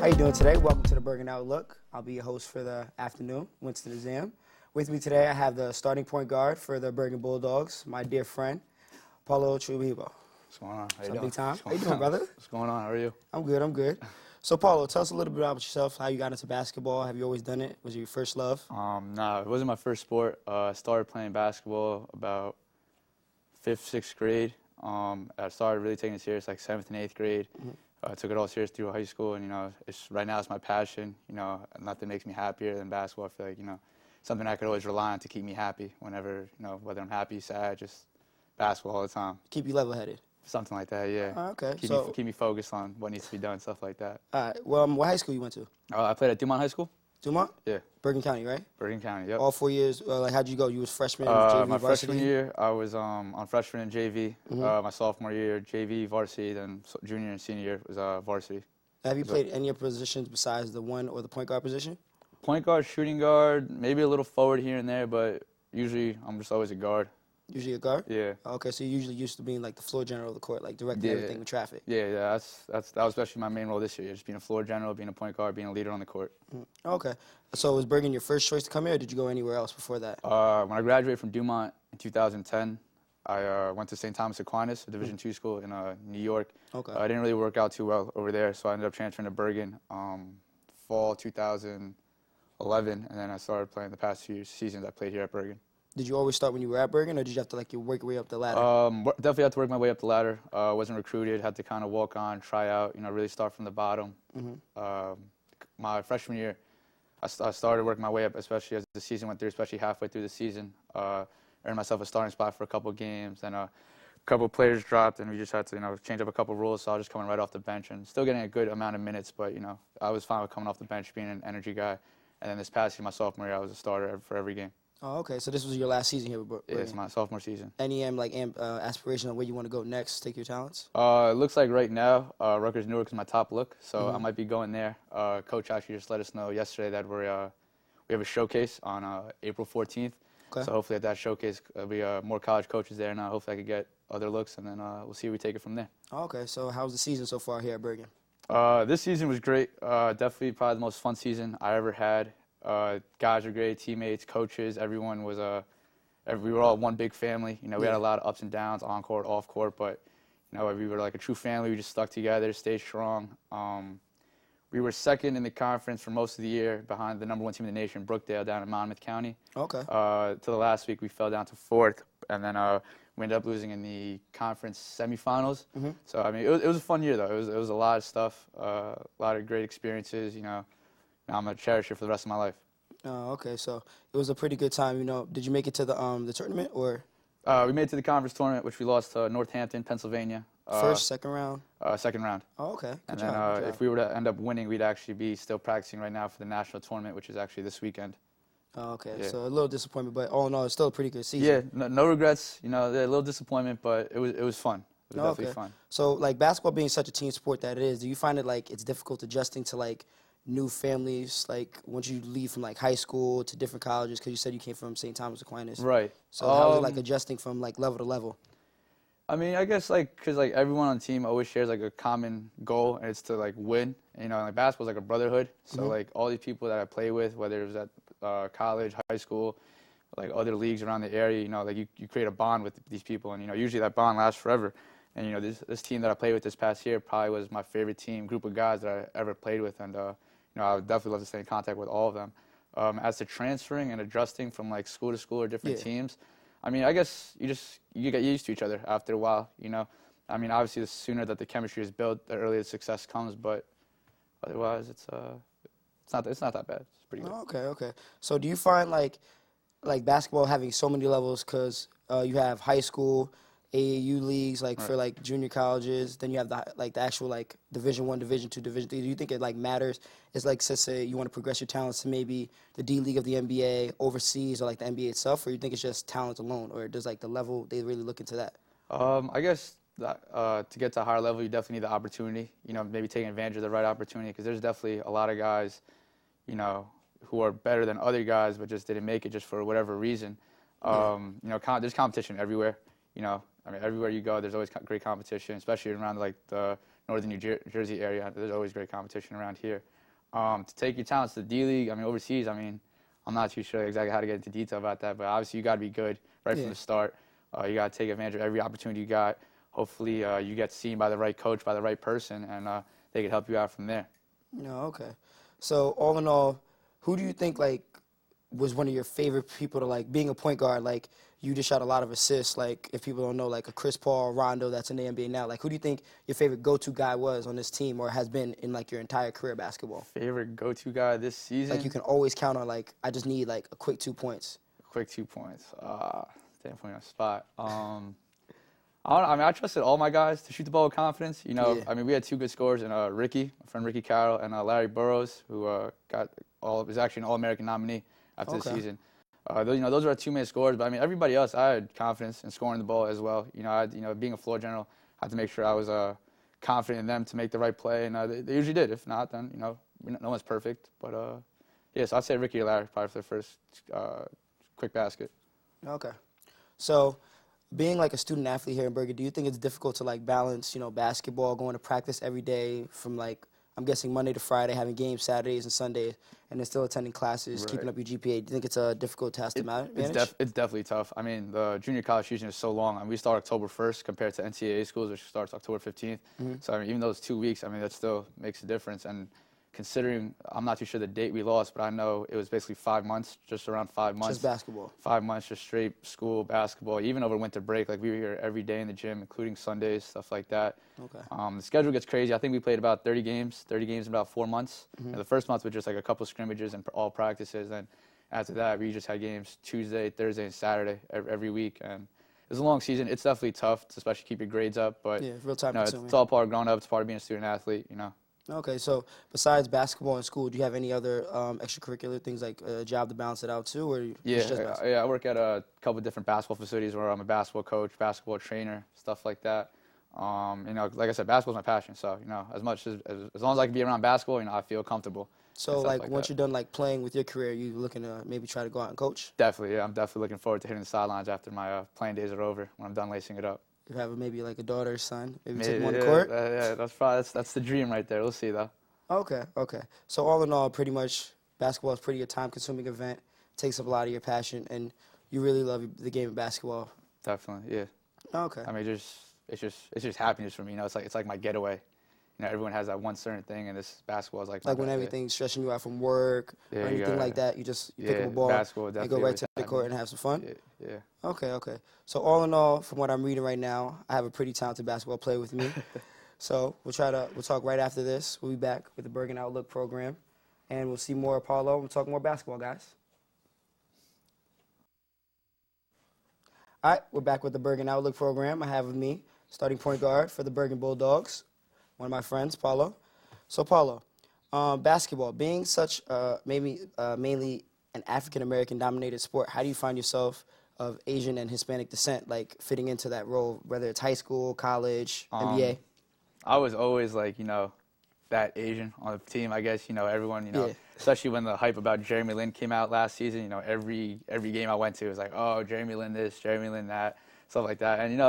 How you doing today? Welcome to the Bergen Outlook. I'll be your host for the afternoon, Winston Azzam. With me today, I have the starting point guard for the Bergen Bulldogs, my dear friend, Paolo Trujillo. What's going on? How you So doing? big time. How you doing, brother? What's going on? How are you? I'm good. So, Paulo, tell us a little bit about yourself, how you got into basketball. Have you always done it? Was it your first love? No, it wasn't my first sport. I started playing basketball about 5th, 6th grade. I started really taking it serious like 7th and 8th grade. I took it all serious through high school, and right now it's my passion. Nothing makes me happier than basketball. I feel like something I could always rely on to keep me happy whenever whether I'm happy, sad, just basketball all the time. Keep you level-headed. Something like that, yeah. Okay. Keep me focused on what needs to be done, stuff like that. All right. Well, what high school you went to? I played at Dumont High School. Dumont? Yeah. Bergen County, right? Bergen County, yep. All 4 years. How'd you go? You was freshman, JV, my varsity? freshman year, I was on freshman and JV. My sophomore year, JV, varsity. Then junior and senior year was varsity. Have you played any of your positions besides the one or the point guard position? Point guard, shooting guard, maybe a little forward here and there, but usually I'm just always a guard. Usually a guard? Yeah. Okay, so you're usually used to being like the floor general of the court, like directing everything with traffic. Yeah. That was especially my main role this year, just being a floor general, being a point guard, being a leader on the court. Okay. So was Bergen your first choice to come here, or did you go anywhere else before that? When I graduated from Dumont in 2010, I went to St. Thomas Aquinas, a Division II school in New York. Okay. I didn't really work out too well over there, so I ended up transferring to Bergen fall 2011, and then I started playing the past few seasons I played here at Bergen. Did you always start when you were at Bergen, or did you have to work your way up the ladder? Definitely had to work my way up the ladder. Wasn't recruited, had to kind of walk on, try out, really start from the bottom. My freshman year, I started working my way up, especially as the season went through, especially halfway through the season. Earned myself a starting spot for a couple games, and a couple players dropped, and we just had to, change up a couple rules, so I was just coming right off the bench and still getting a good amount of minutes, but, I was fine with coming off the bench, being an energy guy. And then this past year, my sophomore year, I was a starter for every game. Oh, okay. So this was your last season here with Bergen? Yeah, it's my sophomore season. Any aspiration on where you want to go next, take your talents? It looks like right now, Rutgers Newark is my top look, so I might be going there. Coach actually just let us know yesterday that we have a showcase on April 14th. Okay. So hopefully at that showcase, there'll be more college coaches there, and hopefully I could get other looks, and then we'll see if we take it from there. Oh, okay. So how's the season so far here at Bergen? This season was great. Definitely probably the most fun season I ever had. Guys were great, teammates, coaches, everyone was we were all one big family. We had a lot of ups and downs, on court, off court, but we were like a true family. We just stuck together, stayed strong. We were second in the conference for most of the year, behind the #1 team in the nation, Brookdale, down in Monmouth County. Okay. To the last week, we fell down to 4th, and then we ended up losing in the conference semifinals. So I mean, it was a fun year though. It was a lot of stuff, a lot of great experiences. I'm gonna cherish it for the rest of my life. Oh, okay. So it was a pretty good time. Did you make it to the tournament or? We made it to the conference tournament, which we lost to Northampton, Pennsylvania. First, second round? Second round. Oh, okay. Good job. If we were to end up winning, we'd actually be still practicing right now for the national tournament, which is actually this weekend. Oh, okay. Yeah. So a little disappointment, but all in all, it's still a pretty good season. Yeah, no regrets. A little disappointment, but it was fun. It was definitely fun. So, basketball being such a team sport that it is, do you find it it's difficult adjusting to new families, once you leave from high school to different colleges? Because you said you came from St. Thomas Aquinas. Right. So how is it adjusting from level to level? I mean, I guess because everyone on the team always shares a common goal, and it's to win. And, basketball's a brotherhood. So all these people that I play with, whether it was at college, high school, other leagues around the area, you create a bond with these people, and usually that bond lasts forever. And this team that I played with this past year probably was my favorite group of guys that I ever played with, and I would definitely love to stay in contact with all of them. As to transferring and adjusting from school to school or different teams, I mean, I guess you get used to each other after a while. I mean, obviously the sooner that the chemistry is built, the earlier the success comes. But otherwise, it's not that bad. It's pretty good. Oh, okay. So do you find basketball having so many levels because you have high school, AAU leagues, for junior colleges, then you have the actual Division I, Division II, Division III. Do you think it matters? It's say you want to progress your talents to maybe the D League of the NBA overseas or the NBA itself, or you think it's just talent alone, or does the level they really look into that? I guess that, to get to a higher level, you definitely need the opportunity. Maybe taking advantage of the right opportunity, because there's definitely a lot of guys, who are better than other guys, but just didn't make it just for whatever reason. There's competition everywhere. I mean, everywhere you go, there's always great competition, especially around the northern New Jersey area. There's always great competition around here. To take your talents to the D-League, I mean, overseas, I mean, I'm not too sure exactly how to get into detail about that, but obviously you got to be good right from the start. You got to take advantage of every opportunity you got. Hopefully you get seen by the right coach, by the right person, and they can help you out from there. No, okay. So all in all, who do you think like was one of your favorite people to like being a point guard? Like you just shot a lot of assists. Like if people don't know, like a Chris Paul, Rondo, that's in the NBA now. Like who do you think your favorite go-to guy was on this team, or has been in like your entire career basketball? Favorite go-to guy this season? Like you can always count on. Like I just need like a quick 2 points. Quick 2 points. Damn, put me on the spot. I don't know. I mean, I trusted all my guys to shoot the ball with confidence. You know, I mean, we had 2 good scorers in Ricky, my friend Ricky Carroll, and Larry Burrows, who was actually an All-American nominee after the season. Those were our 2 main scorers. But I mean, everybody else, I had confidence in scoring the ball as well. You know, being a floor general, I had to make sure I was confident in them to make the right play, and they usually did. If not, then no one's perfect. But so I'd say Ricky or Larry probably for the first quick basket. Okay, so. Being like a student athlete here in Bergen, do you think it's difficult to like balance, basketball, going to practice every day from like, I'm guessing Monday to Friday, having games Saturdays and Sundays, and then still attending classes, keeping up your GPA? Do you think it's a difficult task to manage? It's definitely tough. I mean, the junior college season is so long. I mean, we start October 1st compared to NCAA schools, which starts October 15th. So, I mean, even though it's 2 weeks, I mean, that still makes a difference. And considering, I'm not too sure the date we lost, but I know it was basically 5 months, just around 5 months. Just basketball. 5 months, just straight school, basketball, even over winter break. Like, we were here every day in the gym, including Sundays, stuff like that. Okay. The schedule gets crazy. I think we played about 30 games in about 4 months. And the first month was just like a couple scrimmages and all practices. And after that, we just had games Tuesday, Thursday, and Saturday every week. And it was a long season. It's definitely tough to especially keep your grades up. But real time consuming. It's all part of growing up. It's part of being a student athlete, Okay, so besides basketball and school, do you have any other extracurricular things like a job to balance it out too, or just basketball? I work at a couple of different basketball facilities where I'm a basketball coach, basketball trainer, stuff like that. Like I said, basketball's my passion. So as long as I can be around basketball, I feel comfortable. So like once you're done like playing with your career, you looking to maybe try to go out and coach? Definitely, yeah. I'm definitely looking forward to hitting the sidelines after my playing days are over when I'm done lacing it up. You have maybe like a daughter or son, maybe take them on the court? Yeah, that's the dream right there. We'll see, though. Okay. So all in all, pretty much basketball is pretty a time-consuming event, takes up a lot of your passion, and you really love the game of basketball. Definitely, yeah. Okay. I mean, it's just happiness for me. It's like my getaway. Everyone has that one certain thing, and this basketball is like when everything's stressing you out from work or anything like that, you pick up a ball and go right to the court and have some fun? Yeah. Okay. So all in all, from what I'm reading right now, I have a pretty talented basketball player with me. So we'll talk right after this. We'll be back with the Bergen Outlook program, and we'll see more Paolo. We'll talk more basketball, guys. All right, we're back with the Bergen Outlook program. I have with me starting point guard for the Bergen Bulldogs, one of my friends, Paolo. So, Paolo, basketball, being such mainly an African-American dominated sport, how do you find yourself of Asian and Hispanic descent, like fitting into that role, whether it's high school, college, NBA? I was always like, that Asian on the team, I guess, everyone, especially when the hype about Jeremy Lin came out last season, every game I went to was like, oh, Jeremy Lin this, Jeremy Lin that, stuff like that. And,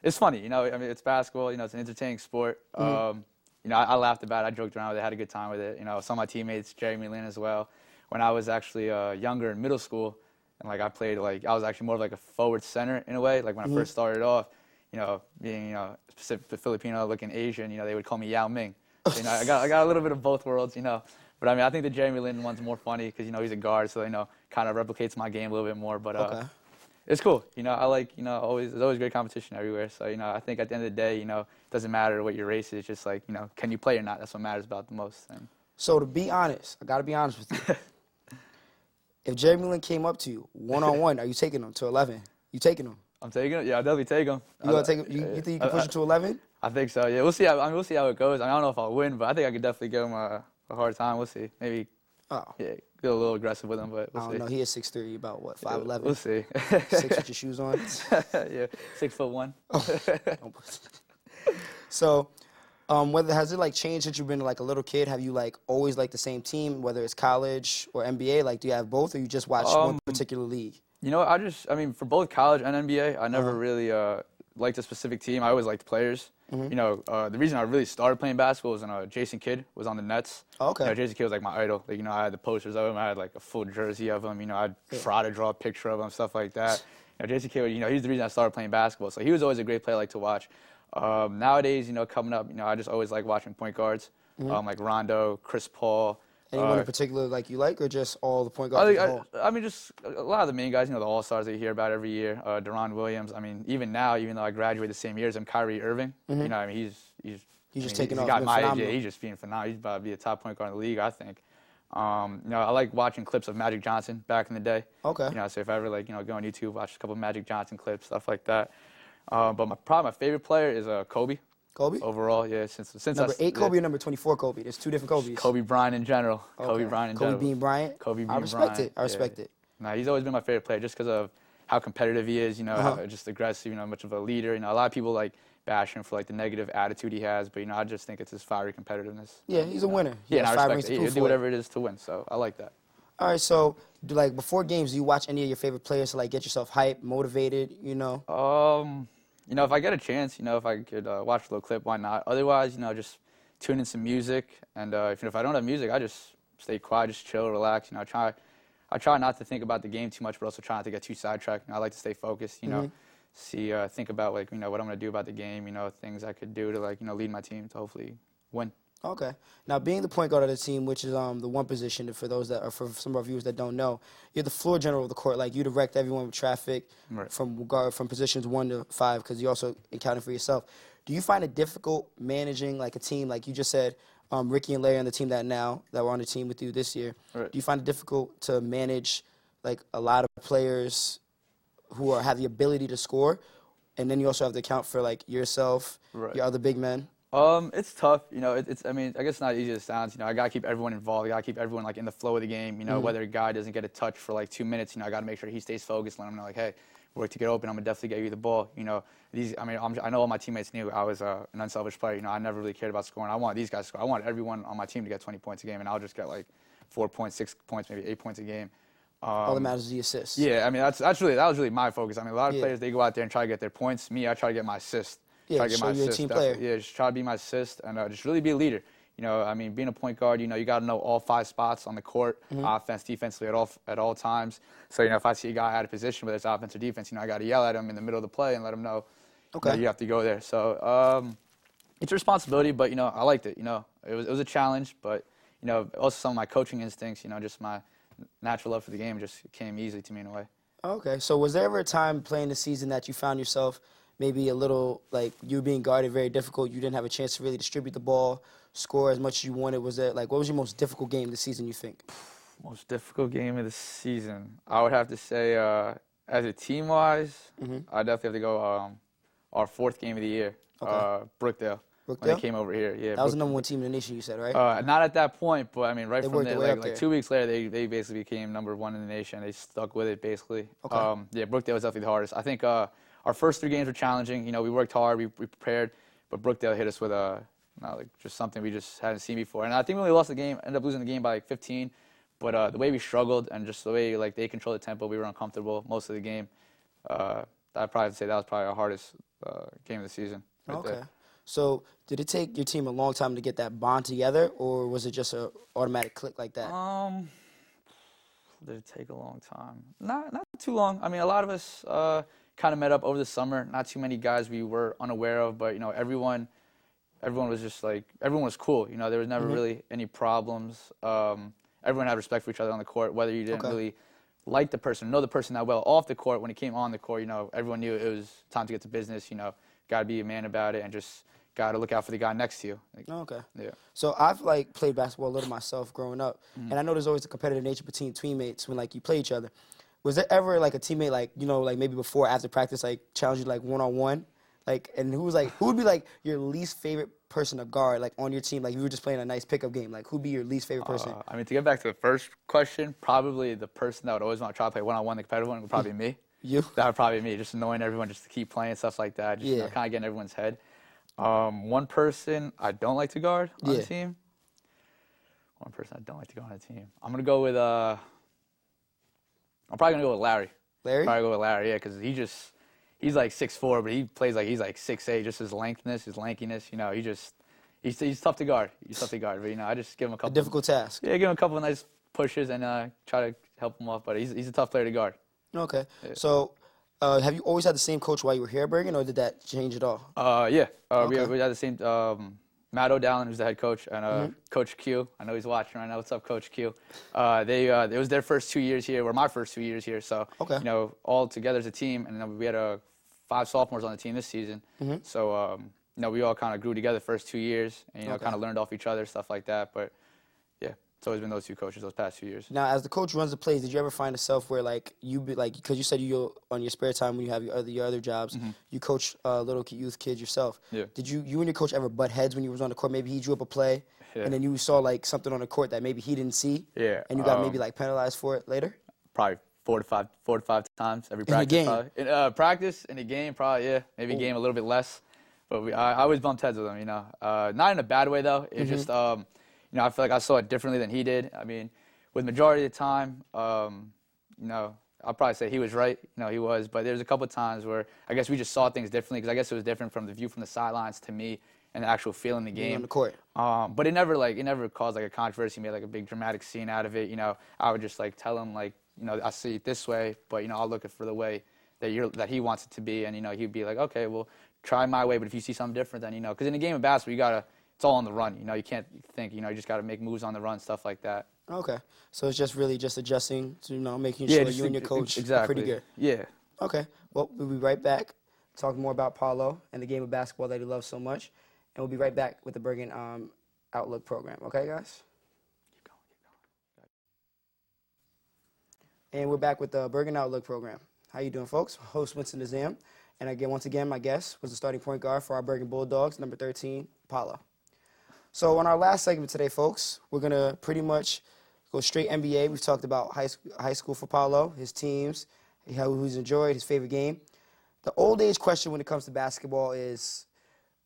it's funny, I mean, it's basketball, it's an entertaining sport. I laughed about it, I joked around with it, had a good time with it. Some of my teammates, Jeremy Lin as well. When I was actually younger in middle school, and I played I was actually more of like a forward center in a way. Like when I first started off, being specific Filipino looking Asian, they would call me Yao Ming. So, I got a little bit of both worlds, But I mean, I think the Jeremy Lin one's more funny because he's a guard, so kind of replicates my game a little bit more. But it's cool. I like there's always great competition everywhere. So I think at the end of the day, it doesn't matter what your race is. Just like can you play or not? That's what matters about the most. And so to be honest, I gotta be honest with you. If Jeremy Lin came up to you one-on-one, are you taking him to 11? You taking him? I'm taking him. Yeah, I'll definitely take him. You gonna take him? You think you can push him to 11? I think so. Yeah, we'll see. We'll see how it goes. I don't know if I'll win, but I think I could definitely give him a hard time. We'll see. Maybe. Yeah, get a little aggressive with him, but we'll see. I don't know. He is 6'3", about what, 5'11"? Yeah, we'll see. 6 with your shoes on. Yeah, 6'1". Oh. So, has it changed since you've been a little kid? Have you always liked the same team, whether it's college or NBA? Do you have both, or you just watch one particular league? I mean, for both college and NBA, I never really liked a specific team. I always liked players. You know, the reason I really started playing basketball was when Jason Kidd was on the Nets. Oh, okay. You know, Jason Kidd was like my idol. Like, you know, I had the posters of him. I had like a full jersey of him. You know, I'd try to draw a picture of him, stuff like that. You know, Jason Kidd, you know, he's the reason I started playing basketball. So he was always a great player I like to watch. Nowadays, you know, coming up, you know, I just always like watching point guards, like Rondo, Chris Paul. Anyone in particular like you like, or just all the point guards as a whole? I mean, just a lot of the main guys, you know, the all-stars that you hear about every year. Deron Williams. I mean, even now, even though I graduated the same year as him, Kyrie Irving. You know, I mean, he's just taking off. He's got my age. Phenomenal. Yeah, he's just being phenomenal. He's about to be a top point guard in the league, I think. You know, I like watching clips of Magic Johnson back in the day. Okay. You know, so if I ever like, you know, go on YouTube, watch a couple of Magic Johnson clips, stuff like that. But my favorite player is Kobe. Kobe? Overall, yeah. Since number 8 Kobe or number 24 Kobe? There's two different Kobe's. Kobe Bryant in general. Okay. Kobe Bryant in general. Kobe Bean Bryant? Kobe Bean Bryant. I respect it. Nah, he's always been my favorite player just because of how competitive he is, you know, how just aggressive, you know, much of a leader. You know, a lot of people like bash him for like the negative attitude he has, but you know, I just think it's his fiery competitiveness. Yeah, he's a winner. Yeah, and I respect it. He'll do whatever it is to win, so I like that. All right, so like before games, do you watch any of your favorite players to like get yourself hyped, motivated, you know? You know, if I get a chance, you know, if I could watch a little clip, why not? Otherwise, you know, just tune in some music, and if I don't have music, I just stay quiet, just chill, relax. You know, I try not to think about the game too much, but also try not to get too sidetracked. You know, I like to stay focused. You know, think about like, you know, what I'm gonna do about the game. You know, things I could do to like, you know, lead my team to hopefully win. Okay. Now, being the point guard of the team, which is the one position for those that, or for some of our viewers that don't know, you're the floor general of the court. Like, you direct everyone with traffic from positions 1 to 5, because you also accounting for yourself. Do you find it difficult managing like a team, like you just said, Ricky and Larry on the team that were on the team with you this year? Right. Do you find it difficult to manage like a lot of players who have the ability to score, and then you also have to account for like yourself, your other big men? It's tough, you know. I mean, I guess it's not easy as it sounds. You know, I gotta keep everyone involved. I gotta keep everyone like in the flow of the game. You know, whether a guy doesn't get a touch for like 2 minutes, you know, I gotta make sure he stays focused. Let him know, like, hey, work to get open. I'm gonna definitely get you the ball. You know, I know all my teammates knew I was an unselfish player. You know, I never really cared about scoring. I want these guys to score. I want everyone on my team to get 20 points a game, and I'll just get like 4 points, 6 points, maybe 8 points a game. All that matters is the assists. Yeah, I mean, that was really my focus. I mean, a lot of players, they go out there and try to get their points. Me, I try to get my assist. Yeah, so you're a team player. Yeah, just try to be my assist and just really be a leader. You know, I mean, being a point guard, you know, you got to know all 5 spots on the court, offense, defensively, at all times. So, you know, if I see a guy out of position, whether it's offense or defense, you know, I got to yell at him in the middle of the play and let him know, you know, you have to go there. So, it's a responsibility, but, you know, I liked it. You know, it was a challenge, but, you know, also some of my coaching instincts, you know, just my natural love for the game just came easily to me in a way. Okay, so was there ever a time playing the season that you found yourself maybe a little, like, you were being guarded very difficult, you didn't have a chance to really distribute the ball, score as much as you wanted? Was there, like, what was your most difficult game this season, you think? Most difficult game of the season? I would have to say, as a team-wise, I definitely have to go our 4th game of the year, Brookdale. When they came over here, yeah. That was the #1 team in the nation, you said, right? Not at that point, but I mean, right from there, like 2 weeks later, they basically became #1 in the nation. They stuck with it, basically. Okay. Yeah, Brookdale was definitely the hardest. I think our first 3 games were challenging. You know, we worked hard, we prepared, but Brookdale hit us with like just something we just hadn't seen before. And I think when we lost the game, ended up losing the game by like 15. But the way we struggled and just the way like they controlled the tempo, we were uncomfortable most of the game. I'd probably say that was probably our hardest game of the season. Right there. So did it take your team a long time to get that bond together, or was it just an automatic click like that? Did it take a long time? Not too long. I mean, a lot of us kind of met up over the summer. Not too many guys we were unaware of, but you know, everyone was just like, everyone was cool. You know, there was never really any problems. Everyone had respect for each other on the court, whether you didn't really like the person, know the person that well off the court. When it came on the court, you know, everyone knew it was time to get to business. You know, got to be a man about it and just got to look out for the guy next to you. Like, yeah. So I've like played basketball a little myself growing up, and I know there's always a competitive nature between teammates when like you play each other. Was there ever like a teammate, like, you know, like maybe before or after practice, like challenge you like one-on-one? Like, and who would be like your least favorite person to guard, like on your team? Like, if you were just playing a nice pickup game, like who'd be your least favorite person? I mean, to get back to the first question, probably the person that would always want to try to play one-on-one, the competitive one, would probably be me. You? That would probably be me, just annoying everyone just to keep playing, stuff like that. Just, you know, kind of getting everyone's head. One person I don't like to guard on the team. One person I don't like to guard on the team. I'm going to go with, I'm probably going to go with Larry. Larry? Probably go with Larry, yeah, because he's like 6'4", but he plays like he's like 6'8", just his lengthness, his lankiness, you know, he's tough to guard. He's tough to guard, but, you know, I just give him a couple. A difficult task. Yeah, give him a couple of nice pushes and try to help him off, but he's a tough player to guard. Okay. Yeah. So, have you always had the same coach while you were here at Bergen, or did that change at all? Yeah. Okay. We had the same, Matt O'Dallin, who's the head coach, and Coach Q. I know he's watching right now. What's up, Coach Q? It was their first 2 years here, or my first 2 years here. So, you know, all together as a team, and then we had 5 sophomores on the team this season. So, you know, we all kind of grew together the first 2 years, and, you know, kind of learned off each other, stuff like that. But, yeah, it's always been those 2 coaches those past few years. Now, as the coach runs the plays, did you ever find yourself where, like, because you said you on your spare time when you have your other jobs, you coach little youth kids yourself. Yeah. Did you and your coach ever butt heads when you was on the court? Maybe he drew up a play, and then you saw, like, something on the court that maybe he didn't see? Yeah. And you got maybe, like, penalized for it later? Probably 4 to 5 times every practice. In a game? In practice, in a game, probably, yeah. Maybe a game a little bit less. But I always bumped heads with him, you know. Not in a bad way, though. It's just, you know, I feel like I saw it differently than he did. I mean, with majority of the time, you know, I'll probably say he was right. You know, he was. But there's a couple of times where I guess we just saw things differently because I guess it was different from the view from the sidelines to me and the actual feeling the game. On the court. But it never caused, like, a controversy, made, like, a big dramatic scene out of it. You know, I would just, like, tell him, like, you know, I see it this way, but, you know, I'll look it for the way that he wants it to be. And, you know, he'd be like, okay, well, try my way, but if you see something different, then, you know, because in a game of basketball, it's all on the run. You know, you can't think, you know, you just got to make moves on the run, stuff like that. Okay. So it's just really just adjusting to, you know, making sure you and your coach are pretty good. Yeah. Okay. Well, we'll be right back, talking more about Paolo and the game of basketball that he loves so much. And we'll be right back with the Bergen Outlook program. Okay, guys? Keep going. And we're back with the Bergen Outlook program. How you doing, folks? Host Winston Azzam. And again, once again, my guest was the starting point guard for our Bergen Bulldogs, number 13, Paolo. So on our last segment today, folks, we're going to pretty much go straight NBA. We've talked about high school for Paolo, his teams, who he's enjoyed, his favorite game. The old age question when it comes to basketball is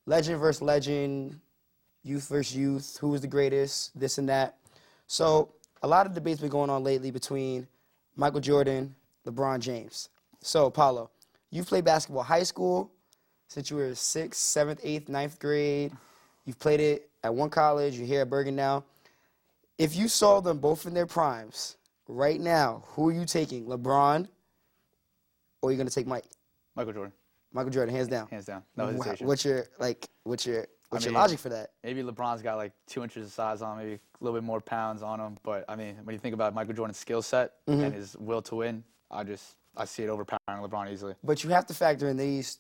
legend versus legend, youth versus youth, who is the greatest, this and that. So a lot of debates been going on lately between Michael Jordan, LeBron James. So, Paolo, you've played basketball high school since you were 6th, 7th, 8th, 9th grade. You've played it at one college. You're here at Bergen now. If you saw them both in their primes right now, who are you taking, LeBron, or are you going to take Mike? Michael Jordan. Michael Jordan, hands down. Hands down. No hesitation. What's your logic for that? Maybe LeBron's got like 2 inches of size on him, maybe a little bit more pounds on him. But, I mean, when you think about Michael Jordan's skill set and his will to win, I see it overpowering LeBron easily. But you have to factor in these.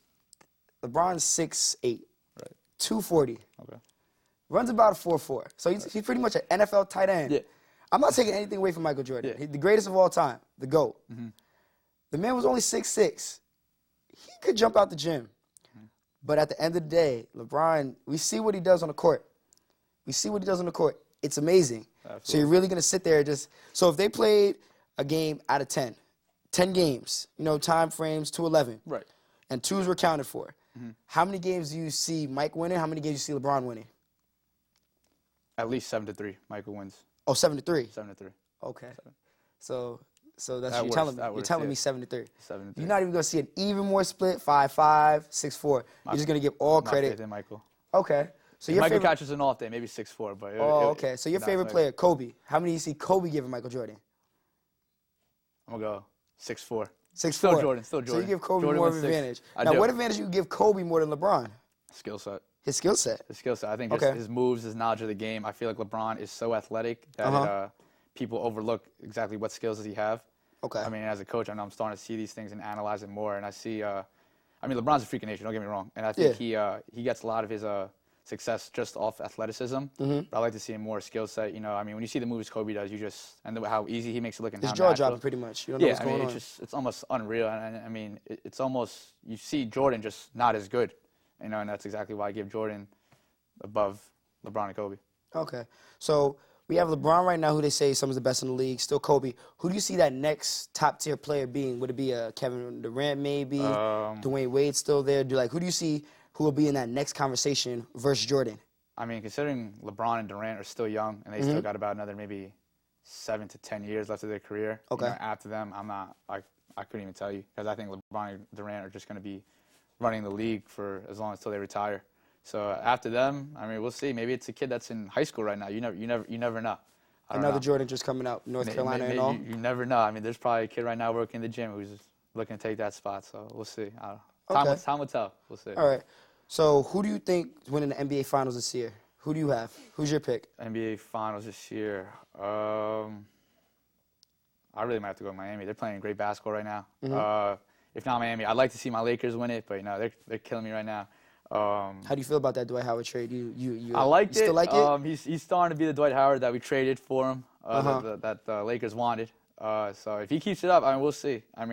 LeBron's 6'8", right, 240. Okay. Runs about a 4.4. So he's pretty much an NFL tight end. Yeah. I'm not taking anything away from Michael Jordan. Yeah. He's the greatest of all time, the GOAT. The man was only 6'6". He could jump out the gym. But at the end of the day, LeBron, we see what he does on the court. It's amazing. Absolutely. So you're really going to sit there so if they played a game out of 10 games, you know, time frames 2-11. Right. And 2s were counted for. How many games do you see Mike winning? How many games do you see LeBron winning? At least 7-3. Michael wins. Oh, 7-3. 7-3. Okay. So that's That you're telling works. me. That You're works, telling yeah. me 7-3. 7-3. You're not even gonna see an even more split, 5-5, 6-4. You're just gonna give all credit. Not Michael. Okay. So if your Michael favorite. catches an off day, maybe 6-4. But Okay. So your favorite player, Kobe. How many do you see Kobe giving Michael Jordan? I'm gonna go 6-4. 6'4". Still Jordan. So you give Kobe Jordan more of wins an 6. advantage. I Now, do. what advantage do you give Kobe more than LeBron? Skill set. His skill set. His skill set. I think just his moves, his knowledge of the game. I feel like LeBron is so athletic that people overlook exactly what skills does he have. Okay. I mean, as a coach, I know I'm starting to see these things and analyze it more. And I see, I mean, LeBron's a freak of nature. Don't get me wrong. And I think he gets a lot of his success just off athleticism. But I like to see him more skill set. You know, I mean, when you see the moves Kobe does, and how easy he makes it look and His how jaw natural. dropping pretty much. You don't know what's going on. It's almost unreal. And I mean, it's almost, you see Jordan just not as good. You know, and that's exactly why I give Jordan above LeBron and Kobe. Okay. So we have LeBron right now, who they say is some of the best in the league. Still Kobe. Who do you see that next top-tier player being? Would it be Kevin Durant maybe? Dwayne Wade still there? Who do you see who will be in that next conversation versus Jordan? I mean, considering LeBron and Durant are still young, and they still got about another maybe 7 to 10 years left of their career. Okay. You know, after them, I'm I couldn't even tell you because I think LeBron and Durant are just going to be running the league for as long until they retire. So after them, I mean, we'll see. Maybe it's a kid that's in high school right now. You never know. Another Jordan just coming out, North Carolina and all. You never know. I mean, there's probably a kid right now working in the gym who's looking to take that spot. So we'll see. Time will tell. We'll see. All right. So who do you think is winning the NBA Finals this year? Who do you have? Who's your pick? NBA Finals this year. I really might have to go with Miami. They're playing great basketball right now. Mm-hmm. If not Miami, I'd like to see my Lakers win it, but they're killing me right now. How do you feel about that Dwight Howard trade? I liked it. Still like it? He's starting to be the Dwight Howard that we traded for him, that the Lakers wanted. So if he keeps it up, I mean, we'll see. I mean.